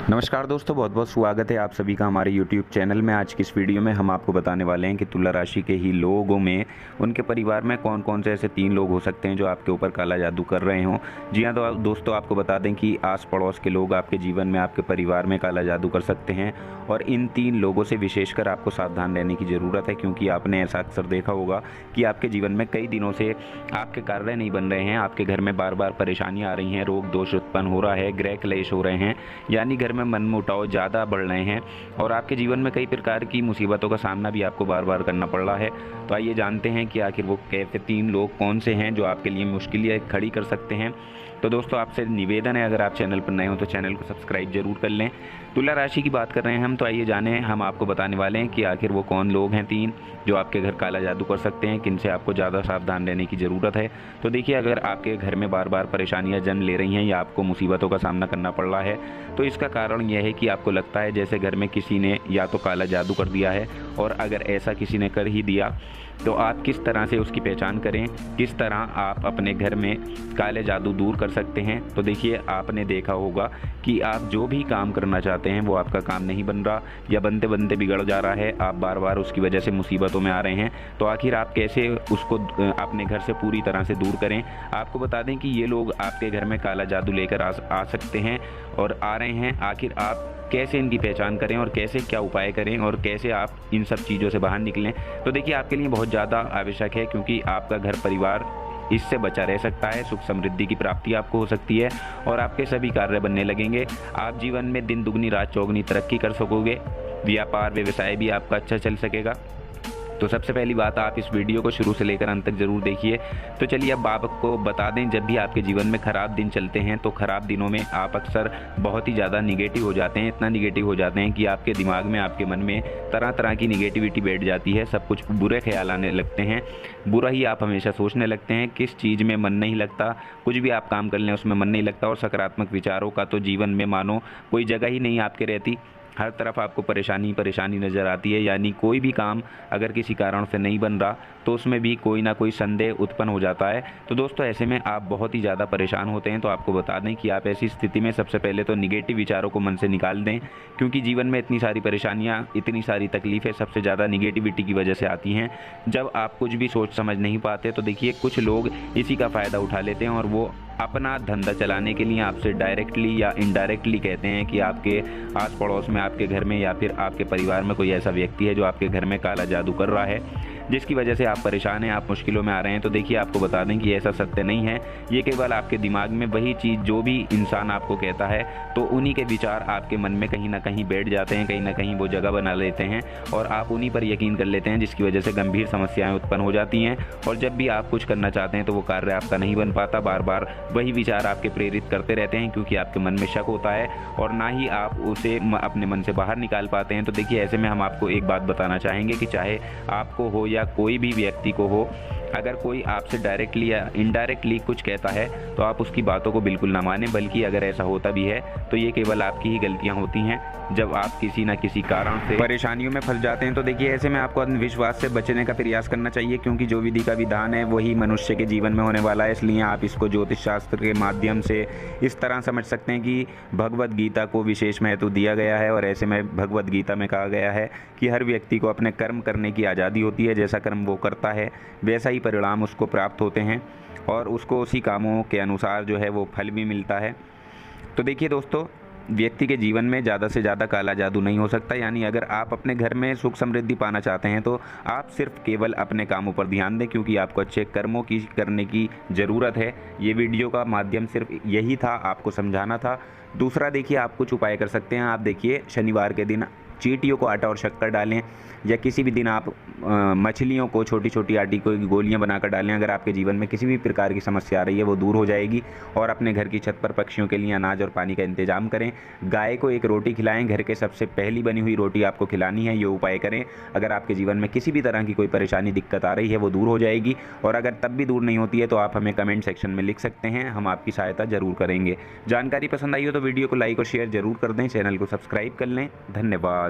नमस्कार दोस्तों, बहुत बहुत स्वागत है आप सभी का हमारे YouTube चैनल में। आज की इस वीडियो में हम आपको बताने वाले हैं कि तुला राशि के ही लोगों में उनके परिवार में कौन कौन से ऐसे 3 लोग हो सकते हैं जो आपके ऊपर काला जादू कर रहे हों। जी हाँ, तो दोस्तों आपको बता दें कि आस पड़ोस के लोग आपके जीवन में, आपके परिवार में काला जादू कर सकते हैं और इन 3 लोगों से विशेषकर आपको सावधान रहने की ज़रूरत है, क्योंकि आपने ऐसा अक्सर देखा होगा कि आपके जीवन में कई दिनों से आपके कार्य नहीं बन रहे हैं, आपके घर में बार बार परेशानियाँ आ रही हैं, रोग दोष उत्पन्न हो रहा है, गृह क्लेश हो रहे हैं, यानी घर में मनमुटाव ज़्यादा बढ़ रहे हैं और आपके जीवन में कई प्रकार की मुसीबतों का सामना भी आपको बार बार करना पड़ रहा है। तो आइए जानते हैं कि आखिर वो कैसे 3 लोग कौन से हैं जो आपके लिए मुश्किलें खड़ी कर सकते हैं। तो दोस्तों आपसे निवेदन है, अगर आप चैनल पर नए हो तो चैनल को सब्सक्राइब जरूर कर लें। तुला राशि की बात कर रहे हैं हम, तो आइए जानें, हम आपको बताने वाले हैं कि आखिर वो कौन लोग हैं 3 जो आपके घर काला जादू कर सकते हैं, किनसे आपको ज़्यादा सावधान रहने की ज़रूरत है। तो देखिए, अगर आपके घर में बार बार परेशानियां जन्म ले रही हैं या आपको मुसीबतों का सामना करना पड़ रहा है, तो इसका कारण यह है कि आपको लगता है जैसे घर में किसी ने या तो काला जादू कर दिया है, और अगर ऐसा किसी ने कर ही दिया तो आप किस तरह से उसकी पहचान करें, किस तरह आप अपने घर में काले जादू दूर कर सकते हैं। तो देखिए, आपने देखा होगा कि आप जो भी काम करना चाहते हैं वो आपका काम नहीं बन रहा या बनते बनते बिगड़ जा रहा है, आप बार बार उसकी वजह से मुसीबतों में आ रहे हैं। तो आखिर आप कैसे उसको अपने घर से पूरी तरह से दूर करें। आपको बता दें कि ये लोग आपके घर में काला जादू लेकर आ सकते हैं और आ रहे हैं। आखिर आप कैसे इनकी पहचान करें और कैसे क्या उपाय करें और कैसे आप इन सब चीज़ों से बाहर निकलें, तो देखिए आपके लिए बहुत ज़्यादा आवश्यक है, क्योंकि आपका घर परिवार इससे बचा रह सकता है। सुख समृद्धि की प्राप्ति आपको हो सकती है और आपके सभी कार्य बनने लगेंगे। आप जीवन में दिन दुगनी रात चौगुनी तरक्की कर सकोगे, व्यापार व्यवसाय भी आपका अच्छा चल सकेगा। तो सबसे पहली बात, आप इस वीडियो को शुरू से लेकर अंत तक ज़रूर देखिए। तो चलिए अब आपको बता दें, जब भी आपके जीवन में ख़राब दिन चलते हैं तो ख़राब दिनों में आप अक्सर बहुत ही ज़्यादा निगेटिव हो जाते हैं। इतना निगेटिव हो जाते हैं कि आपके दिमाग में, आपके मन में तरह तरह की निगेटिविटी बैठ जाती है, सब कुछ बुरे ख्याल आने लगते हैं, बुरा ही आप हमेशा सोचने लगते हैं, किस चीज़ में मन नहीं लगता, कुछ भी आप काम कर लें उसमें मन नहीं लगता, और सकारात्मक विचारों का तो जीवन में मानो कोई जगह ही नहीं आपके रहती। हर तरफ आपको परेशानी परेशानी नज़र आती है, यानी कोई भी काम अगर किसी कारण से नहीं बन रहा तो उसमें भी कोई ना कोई संदेह उत्पन्न हो जाता है। तो दोस्तों ऐसे में आप बहुत ही ज़्यादा परेशान होते हैं। तो आपको बता दें कि आप ऐसी स्थिति में सबसे पहले तो निगेटिव विचारों को मन से निकाल दें, क्योंकि जीवन में इतनी सारी परेशानियाँ, इतनी सारी तकलीफ़ें सबसे ज़्यादा निगेटिविटी की वजह से आती हैं। जब आप कुछ भी सोच समझ नहीं पाते तो देखिए कुछ लोग इसी का फ़ायदा उठा लेते हैं और वो अपना धंधा चलाने के लिए आपसे डायरेक्टली या इनडायरेक्टली कहते हैं कि आपके आस पड़ोस में, आपके घर में या फिर आपके परिवार में कोई ऐसा व्यक्ति है जो आपके घर में काला जादू कर रहा है, जिसकी वजह से आप परेशान हैं, आप मुश्किलों में आ रहे हैं। तो देखिए आपको बता दें कि ऐसा सत्य नहीं है, ये केवल आपके दिमाग में वही चीज़ जो भी इंसान आपको कहता है तो उन्हीं के विचार आपके मन में कहीं ना कहीं बैठ जाते हैं, कहीं ना कहीं वो जगह बना लेते हैं और आप उन्हीं पर यकीन कर लेते हैं, जिसकी वजह से गंभीर समस्याएं उत्पन्न हो जाती हैं। और जब भी आप कुछ करना चाहते हैं तो वो कार्य आपका नहीं बन पाता, बार बार वही विचार आपके प्रेरित करते रहते हैं, क्योंकि आपके मन में शक होता है और ना ही आप उसे अपने मन से बाहर निकाल पाते हैं। तो देखिए ऐसे में हम आपको एक बात बताना चाहेंगे कि चाहे आपको हो या कोई भी व्यक्ति को हो, अगर कोई आपसे डायरेक्टली या इनडायरेक्टली कुछ कहता है तो आप उसकी बातों को बिल्कुल ना मानें, बल्कि अगर ऐसा होता भी है तो ये केवल आपकी ही गलतियां होती हैं जब आप किसी न किसी कारण से परेशानियों में फंस जाते हैं। तो देखिए ऐसे में आपको अंधविश्वास से बचने का प्रयास करना चाहिए, क्योंकि जो विधि का विधान है वही मनुष्य के जीवन में होने वाला है। इसलिए आप इसको ज्योतिष शास्त्र के माध्यम से इस तरह समझ सकते हैं कि भगवद गीता को विशेष महत्व दिया गया है और ऐसे में भगवद गीता में कहा गया है कि हर व्यक्ति को अपने कर्म करने की आज़ादी होती है, जैसा कर्म वो करता है वैसा ही परिणाम उसको प्राप्त होते हैं और उसको उसी कामों के अनुसार जो है वो फल भी मिलता है। तो देखिए दोस्तों, व्यक्ति के जीवन में ज़्यादा से ज़्यादा काला जादू नहीं हो सकता, यानी अगर आप अपने घर में सुख समृद्धि पाना चाहते हैं तो आप सिर्फ केवल अपने कामों पर ध्यान दें, क्योंकि आपको अच्छे कर्मों की करने की ज़रूरत है। ये वीडियो का माध्यम सिर्फ यही था, आपको समझाना था। दूसरा देखिए, आप कुछ उपाय कर सकते हैं। आप देखिए शनिवार के दिन चींटियों को आटा और शक्कर डालें, या किसी भी दिन आप मछलियों को छोटी छोटी आटे को गोलियां बनाकर डालें। अगर आपके जीवन में किसी भी प्रकार की समस्या आ रही है वो दूर हो जाएगी। और अपने घर की छत पर पक्षियों के लिए अनाज और पानी का इंतजाम करें। गाय को एक रोटी खिलाएं, घर के सबसे पहली बनी हुई रोटी आपको खिलानी है, ये उपाय करें। अगर आपके जीवन में किसी भी तरह की कोई परेशानी दिक्कत आ रही है वो दूर हो जाएगी। और अगर तब भी दूर नहीं होती है तो आप हमें कमेंट सेक्शन में लिख सकते हैं, हम आपकी सहायता जरूर करेंगे। जानकारी पसंद आई हो तो वीडियो को लाइक और शेयर जरूर कर दें, चैनल को सब्सक्राइब कर लें। धन्यवाद।